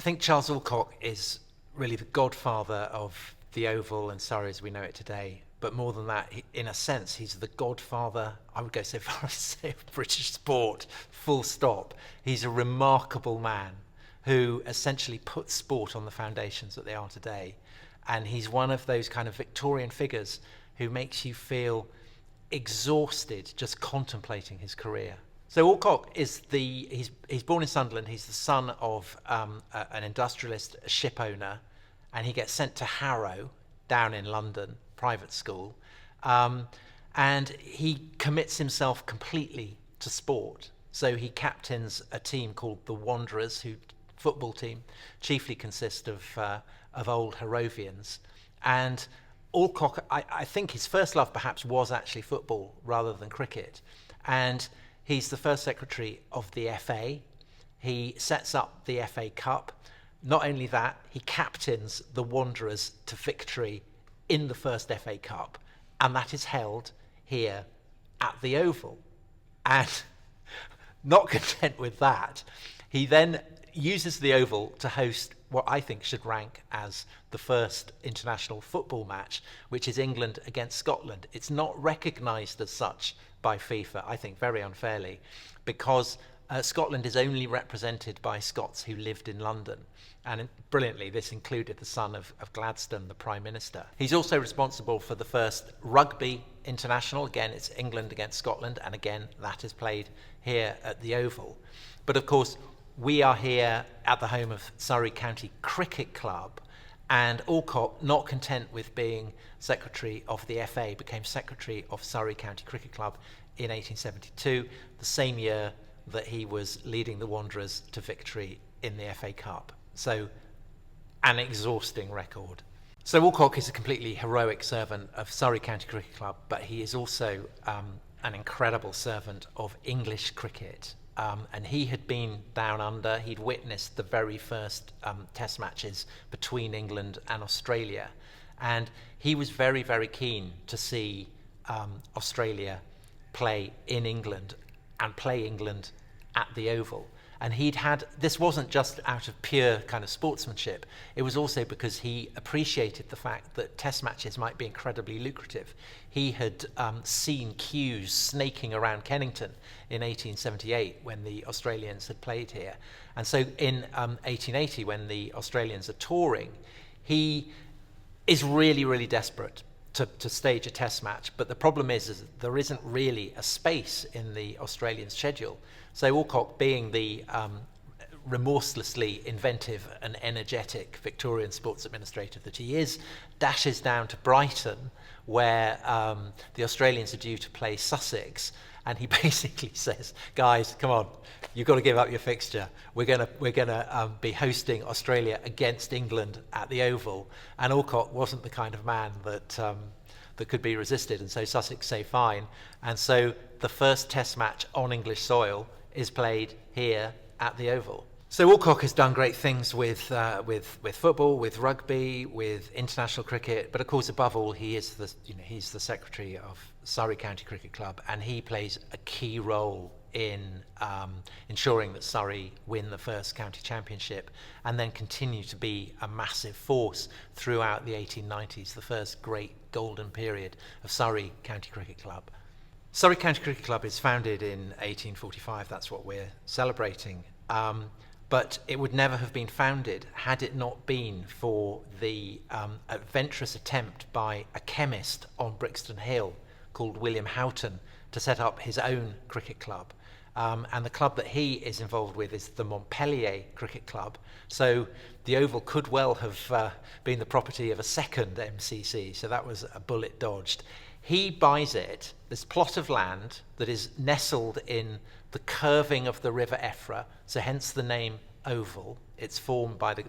I think Charles Alcock is really the godfather of the Oval and Surrey as we know it today. But more than that, in a sense, he's the godfather, I would go so far as to say, of British sport, full stop. He's a remarkable man who essentially put sport on the foundations that they are today. And he's one of those kind of Victorian figures who makes you feel exhausted just contemplating his career. So Alcock is he's born in Sunderland. He's the son of an industrialist, a ship owner, and he gets sent to Harrow down in London, private school, and he commits himself completely to sport. So he captains a team called the Wanderers, football team, chiefly consist of old Harrovians. And Alcock, I think his first love perhaps was actually football rather than cricket. And he's the first secretary of the FA. He sets up the FA Cup. Not only that, he captains the Wanderers to victory in the first FA Cup, and that is held here at the Oval. And not content with that, he then uses the Oval to host what I think should rank as the first international football match, which is England against Scotland. It's not recognised as such by FIFA, I think very unfairly, because Scotland is only represented by Scots who lived in London. And brilliantly, this included the son of Gladstone, the Prime Minister. He's also responsible for the first rugby international. Again, it's England against Scotland, and again, that is played here at the Oval. But of course, we are here at the home of Surrey County Cricket Club, and Alcock, not content with being secretary of the FA, became secretary of Surrey County Cricket Club in 1872, the same year that he was leading the Wanderers to victory in the FA Cup. So, an exhausting record. So Alcock is a completely heroic servant of Surrey County Cricket Club, but he is also an incredible servant of English cricket. And he had been down under, he'd witnessed the very first test matches between England and Australia. And he was very, very keen to see Australia play in England and play England at the Oval. And this wasn't just out of pure kind of sportsmanship, it was also because he appreciated the fact that test matches might be incredibly lucrative. He had seen queues snaking around Kennington in 1878 when the Australians had played here. And so in 1880, when the Australians are touring, he is really, really desperate to stage a test match. But the problem is there isn't really a space in the Australian schedule. So Alcock, being the remorselessly inventive and energetic Victorian sports administrator that he is, dashes down to Brighton, where the Australians are due to play Sussex, and he basically says, "Guys, come on, you've got to give up your fixture. We're gonna be hosting Australia against England at the Oval." And Alcock wasn't the kind of man that could be resisted, and so Sussex say fine. And so the first Test match on English soil is played here at the Oval. So Alcock has done great things with football, with rugby, with international cricket, but of course above all he's the secretary of Surrey County Cricket Club, and he plays a key role in ensuring that Surrey win the first county championship and then continue to be a massive force throughout the 1890s, the first great golden period of Surrey County Cricket Club. Surrey County Cricket Club is founded in 1845, that's what we're celebrating. But it would never have been founded had it not been for the adventurous attempt by a chemist on Brixton Hill called William Houghton to set up his own cricket club. And the club that he is involved with is the Montpellier Cricket Club. So the Oval could well have been the property of a second MCC, so that was a bullet dodged. He buys it, this plot of land that is nestled in the curving of the River Effra, so hence the name Oval. It's formed by the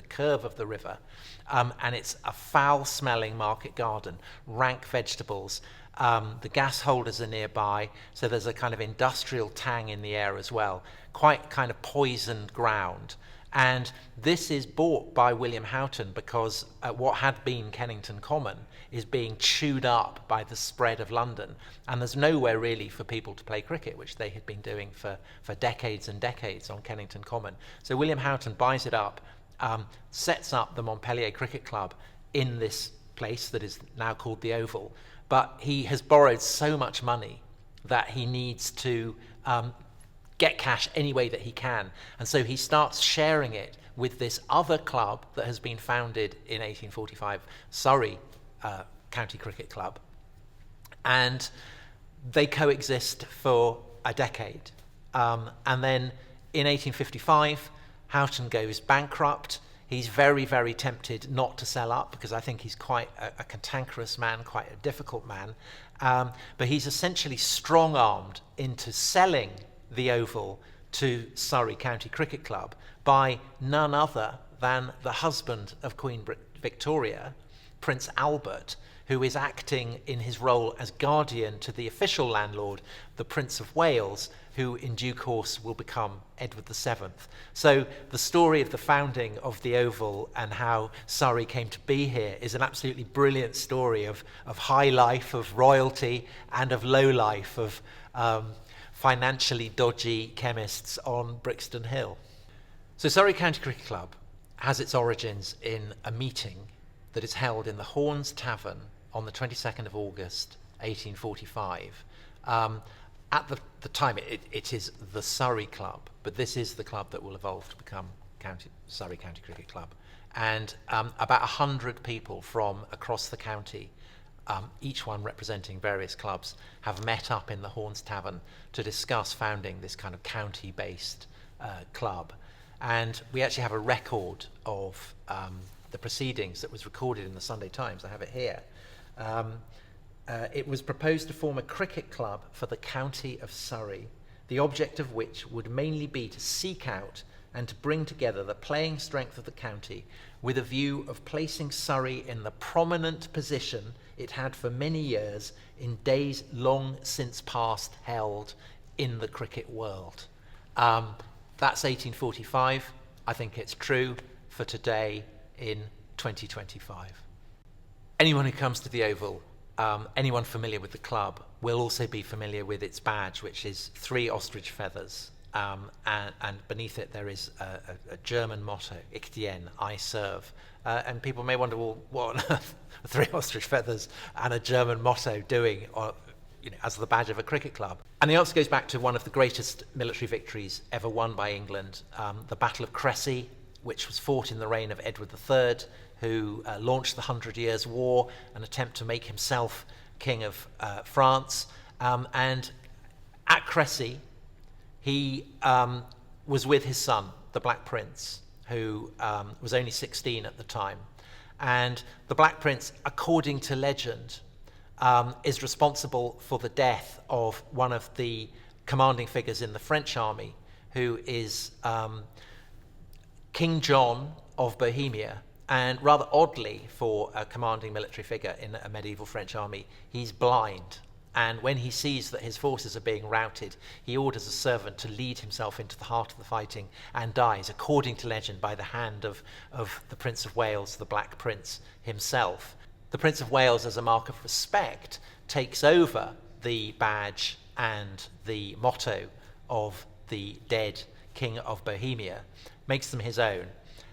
curve of the river, and it's a foul-smelling market garden, rank vegetables. The gas holders are nearby, so there's a kind of industrial tang in the air as well, quite kind of poisoned ground. And this is bought by William Houghton because what had been Kennington Common is being chewed up by the spread of London. And there's nowhere really for people to play cricket, which they had been doing for decades and decades on Kennington Common. So William Houghton buys it up, sets up the Montpellier Cricket Club in this place that is now called the Oval. But he has borrowed so much money that he needs to get cash any way that he can. And so he starts sharing it with this other club that has been founded in 1845, Surrey County Cricket Club. And they coexist for a decade. And then in 1855, Houghton goes bankrupt. He's very, very tempted not to sell up because I think he's quite a cantankerous man, quite a difficult man. But he's essentially strong-armed into selling the Oval to Surrey County Cricket Club by none other than the husband of Queen Victoria, Prince Albert, who is acting in his role as guardian to the official landlord, the Prince of Wales, who in due course will become Edward VII. So the story of the founding of the Oval and how Surrey came to be here is an absolutely brilliant story of high life, of royalty, and of low life, of financially dodgy chemists on Brixton Hill. So Surrey County Cricket Club has its origins in a meeting that is held in the Horns Tavern on the 22nd of August, 1845. At the time, it is the Surrey Club, but this is the club that will evolve to become Surrey County Cricket Club. And about 100 people from across the county, each one representing various clubs, have met up in the Horns Tavern to discuss founding this kind of county-based club. And we actually have a record of the proceedings that was recorded in the Sunday Times. I have it here. It was proposed to form a cricket club for the county of Surrey, the object of which would mainly be to seek out and to bring together the playing strength of the county with a view of placing Surrey in the prominent position it had for many years in days long since past held in the cricket world. That's 1845. I think it's true for today in 2025. Anyone who comes to the Oval, anyone familiar with the club, will also be familiar with its badge, which is 3 ostrich feathers. And beneath it there is a German motto, Ich dien, I serve. And people may wonder, well, what on earth are 3 ostrich feathers and a German motto doing as the badge of a cricket club? And the answer goes back to one of the greatest military victories ever won by England, the Battle of Crecy, which was fought in the reign of Edward III, who launched the 100 Years' War, an attempt to make himself king of France. And at Crecy, he was with his son, the Black Prince, who was only 16 at the time. And the Black Prince, according to legend, is responsible for the death of one of the commanding figures in the French army, who is King John of Bohemia. And rather oddly for a commanding military figure in a medieval French army, he's blind. And when he sees that his forces are being routed, he orders a servant to lead himself into the heart of the fighting and dies, according to legend, by the hand of the Prince of Wales, the Black Prince himself. The Prince of Wales, as a mark of respect, takes over the badge and the motto of the dead King of Bohemia, makes them his own.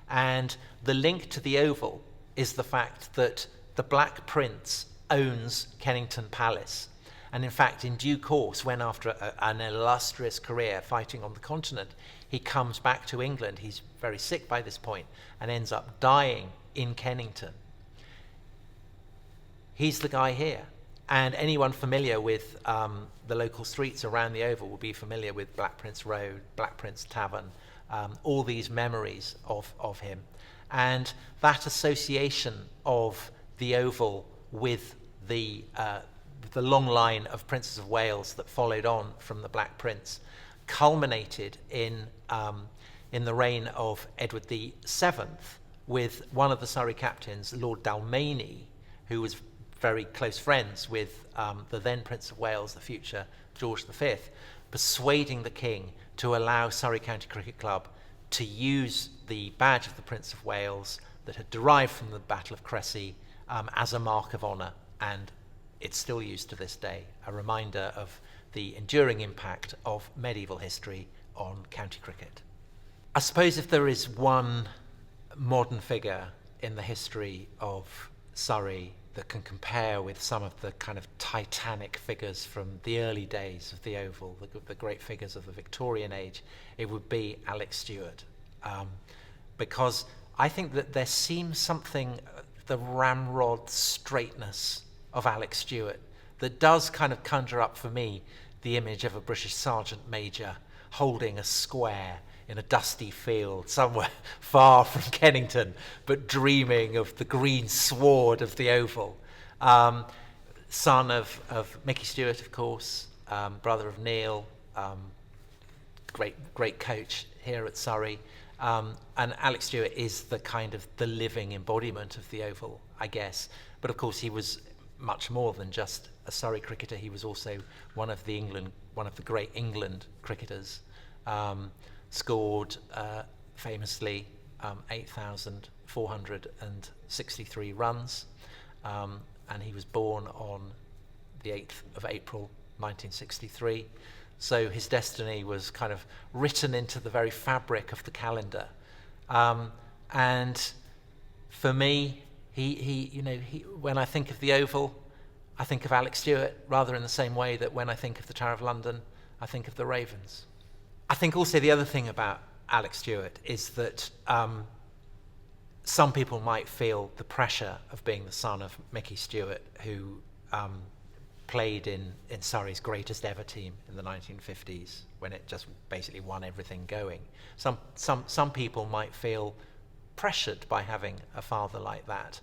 And the link to the Oval is the fact that the Black Prince owns Kennington Palace. And in fact, in due course, when after an illustrious career fighting on the continent, he comes back to England, he's very sick by this point, and ends up dying in Kennington. He's the guy here. And anyone familiar with the local streets around the Oval will be familiar with Black Prince Road, Black Prince Tavern, all these memories of him. And that association of the Oval with the long line of Princes of Wales that followed on from the Black Prince culminated in the reign of Edward VII, with one of the Surrey captains, Lord Dalmeny, who was very close friends with the then Prince of Wales, the future George V, persuading the king to allow Surrey County Cricket Club to use the badge of the Prince of Wales that had derived from the Battle of Crecy as a mark of honour, and it's still used to this day, a reminder of the enduring impact of medieval history on county cricket. I suppose if there is one modern figure in the history of Surrey that can compare with some of the kind of titanic figures from the early days of the Oval, the great figures of the Victorian age, it would be Alec Stewart. Because I think that there seems something, the ramrod straightness of Alec Stewart, that does kind of conjure up for me the image of a British sergeant major holding a square in a dusty field somewhere far from Kennington, but dreaming of the green sward of the Oval. Son of Mickey Stewart, of course, brother of Neil, great coach here at Surrey. And Alec Stewart is the kind of the living embodiment of the Oval, I guess. But of course, he was much more than just a Surrey cricketer. He was also one of the great England cricketers. Scored famously 8,463 runs, and he was born on the 8th of April 1963. So his destiny was kind of written into the very fabric of the calendar. And for me, when I think of the Oval, I think of Alec Stewart rather in the same way that when I think of the Tower of London, I think of the Ravens. I think also the other thing about Alec Stewart is that some people might feel the pressure of being the son of Mickey Stewart, who played in Surrey's greatest ever team in the 1950s, when it just basically won everything going. Some people might feel pressured by having a father like that.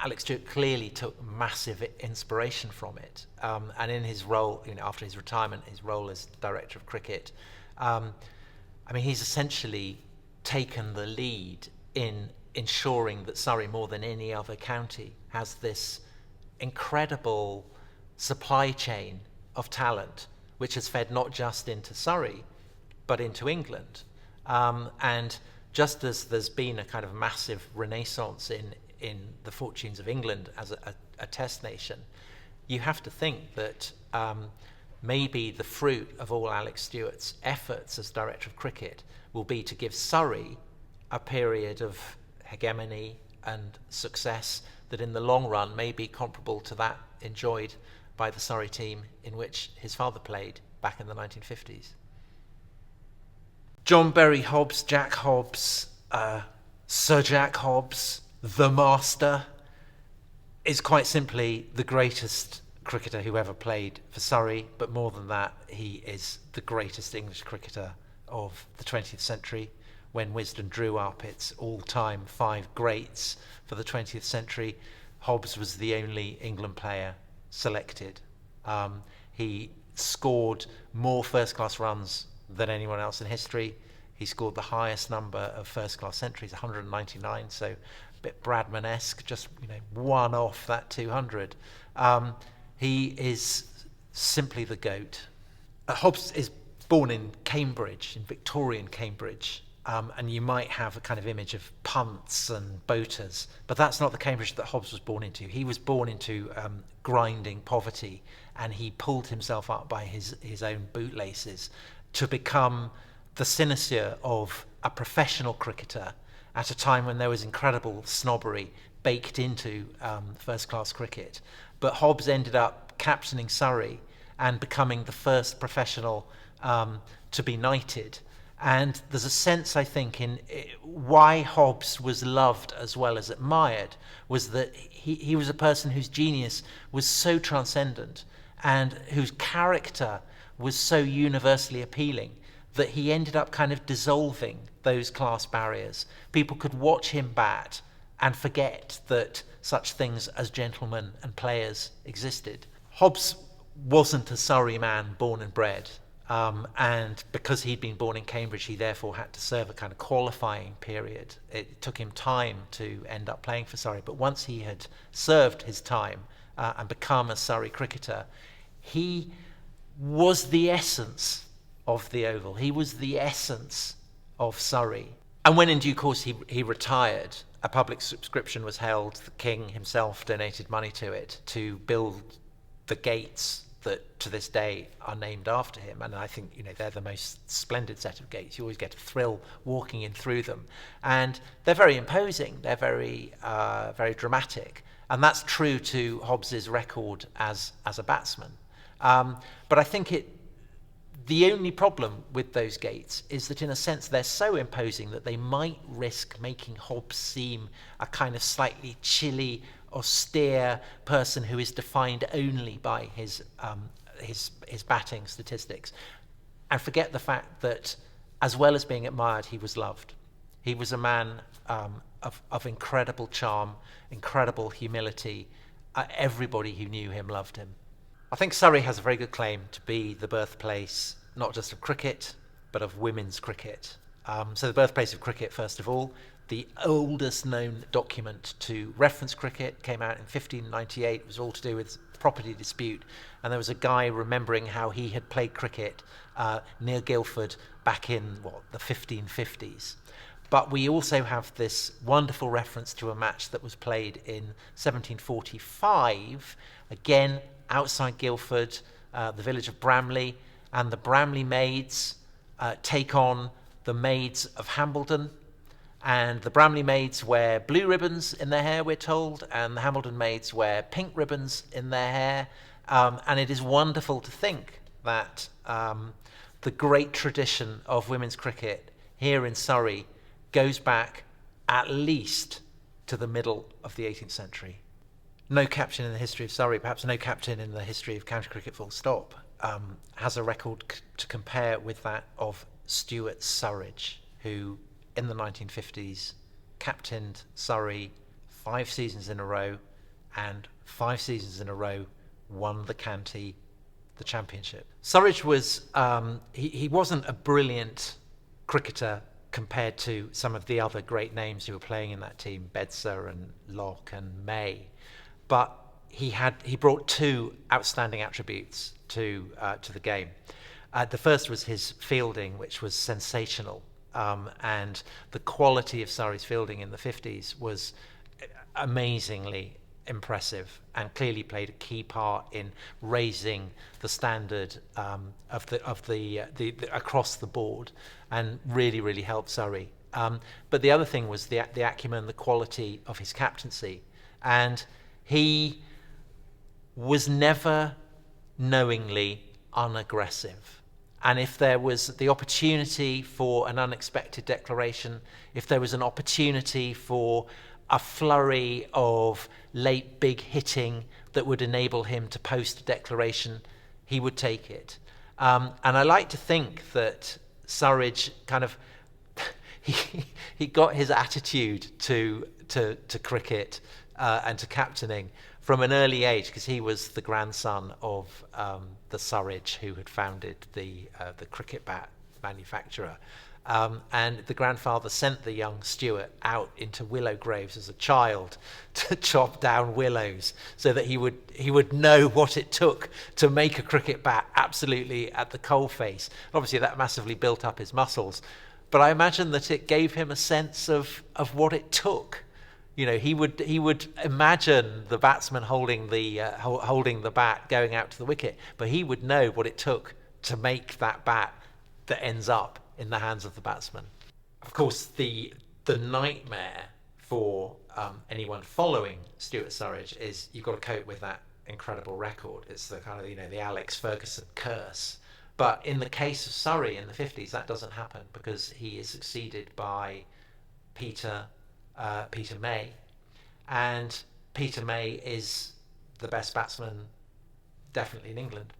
Alec Stewart clearly took massive inspiration from it, and in his role, after his retirement, his role as director of cricket, he's essentially taken the lead in ensuring that Surrey, more than any other county, has this incredible supply chain of talent, which has fed not just into Surrey, but into England. And just as there's been a kind of massive renaissance in the fortunes of England as a test nation, you have to think that maybe the fruit of all Alec Stewart's efforts as director of cricket will be to give Surrey a period of hegemony and success that in the long run may be comparable to that enjoyed by the Surrey team in which his father played back in the 1950s. John Berry Hobbs, Jack Hobbs, Sir Jack Hobbs, the master, is quite simply the greatest cricketer who ever played for Surrey, but more than that, he is the greatest English cricketer of the 20th century. When Wisden drew up its all-time 5 greats for the 20th century, Hobbs was the only England player selected. He scored more first-class runs than anyone else in history. He scored the highest number of first-class centuries, 199, so a bit Bradman-esque, just one off that 200. He is simply the GOAT. Hobbs is born in Cambridge, in Victorian Cambridge, and you might have a kind of image of punts and boaters, but that's not the Cambridge that Hobbs was born into. He was born into grinding poverty, and he pulled himself up by his own bootlaces to become the cynosure of a professional cricketer at a time when there was incredible snobbery baked into first-class cricket. But Hobbs ended up captaining Surrey and becoming the first professional to be knighted. And there's a sense, I think, in why Hobbs was loved as well as admired, was that he was a person whose genius was so transcendent and whose character was so universally appealing that he ended up kind of dissolving those class barriers. People could watch him bat and forget that such things as gentlemen and players existed. Hobbs wasn't a Surrey man born and bred, and because he'd been born in Cambridge, he therefore had to serve a kind of qualifying period. It took him time to end up playing for Surrey, but once he had served his time and become a Surrey cricketer, he was the essence of the Oval. He was the essence of Surrey. And when in due course he retired, a public subscription was held. The king himself donated money to it to build the gates that to this day are named after him. And I think, they're the most splendid set of gates. You always get a thrill walking in through them. And they're very imposing. They're very, very dramatic. And that's true to Hobbs's record as a batsman. But I think the only problem with those gates is that, in a sense, they're so imposing that they might risk making Hobbs seem a kind of slightly chilly, austere person who is defined only by his batting statistics, and forget the fact that, as well as being admired, he was loved. He was a man of incredible charm, incredible humility. Everybody who knew him loved him. I think Surrey has a very good claim to be the birthplace not just of cricket, but of women's cricket. So the birthplace of cricket, first of all. The oldest known document to reference cricket came out in 1598. It was all to do with property dispute. And there was a guy remembering how he had played cricket near Guildford back in, the 1550s. But we also have this wonderful reference to a match that was played in 1745, again, outside Guildford, the village of Bramley, and the Bramley maids take on the maids of Hambledon. And the Bramley maids wear blue ribbons in their hair, we're told, and the Hambledon maids wear pink ribbons in their hair. And it is wonderful to think that the great tradition of women's cricket here in Surrey goes back at least to the middle of the 18th century. No captain in the history of Surrey, perhaps no captain in the history of county cricket full stop, has a record to compare with that of Stuart Surridge, who in the 1950s captained Surrey 5 seasons in a row, and 5 seasons in a row won the county the championship. Surridge was, he wasn't a brilliant cricketer compared to some of the other great names who were playing in that team, Bedser and Locke and May. But he brought 2 outstanding attributes to the game. The first was his fielding, which was sensational. And the quality of Surrey's fielding in the 50s was amazingly impressive, and clearly played a key part in raising the standard of the across the board, and really helped Surrey. But the other thing was the acumen, the quality of his captaincy, and he was never knowingly unaggressive. And if there was the opportunity for an unexpected declaration, if there was an opportunity for a flurry of late big hitting that would enable him to post a declaration, he would take it. And I like to think that Surridge kind of he got his attitude to cricket and to captaining from an early age, because he was the grandson of the Surridge who had founded the cricket bat manufacturer. And the grandfather sent the young Stewart out into willow groves as a child to chop down willows, so that he would know what it took to make a cricket bat absolutely at the coalface. Obviously, that massively built up his muscles, but I imagine that it gave him a sense of what it took. You know, he would imagine the batsman holding the bat going out to the wicket, but he would know what it took to make that bat that ends up in the hands of the batsman. Of course, the nightmare for anyone following Stuart Surridge is you've got to cope with that incredible record. It's the kind of the Alex Ferguson curse. But in the case of Surrey in the 50s, that doesn't happen, because he is succeeded by Peter May, and Peter May is the best batsman definitely in England,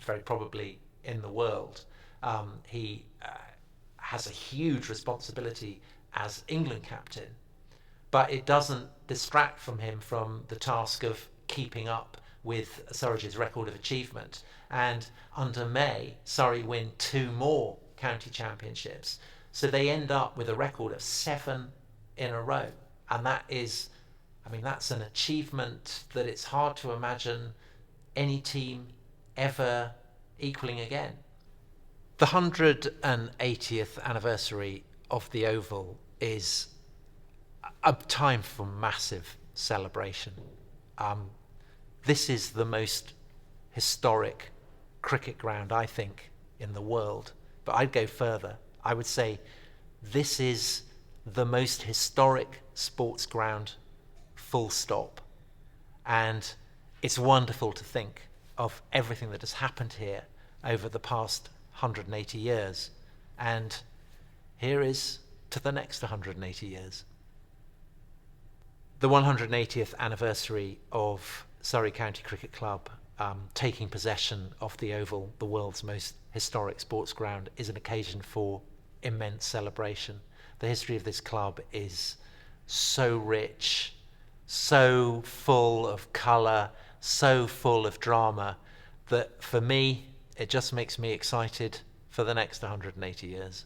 very probably in the world. He has a huge responsibility as England captain, but it doesn't distract from him from the task of keeping up with Surridge's record of achievement. And under May, Surrey win 2 more county championships, so they end up with a record of 7 in a row. And that is, that's an achievement that it's hard to imagine any team ever equaling again. The 180th anniversary of the Oval is a time for massive celebration. This is the most historic cricket ground, I think, in the world. But I'd go further. I would say this is the most historic sports ground, full stop. And it's wonderful to think of everything that has happened here over the past 180 years. And here is to the next 180 years. The 180th anniversary of Surrey County Cricket Club taking possession of the Oval, the world's most historic sports ground, is an occasion for immense celebration. The history of this club is so rich, so full of colour, so full of drama, that for me, it just makes me excited for the next 180 years.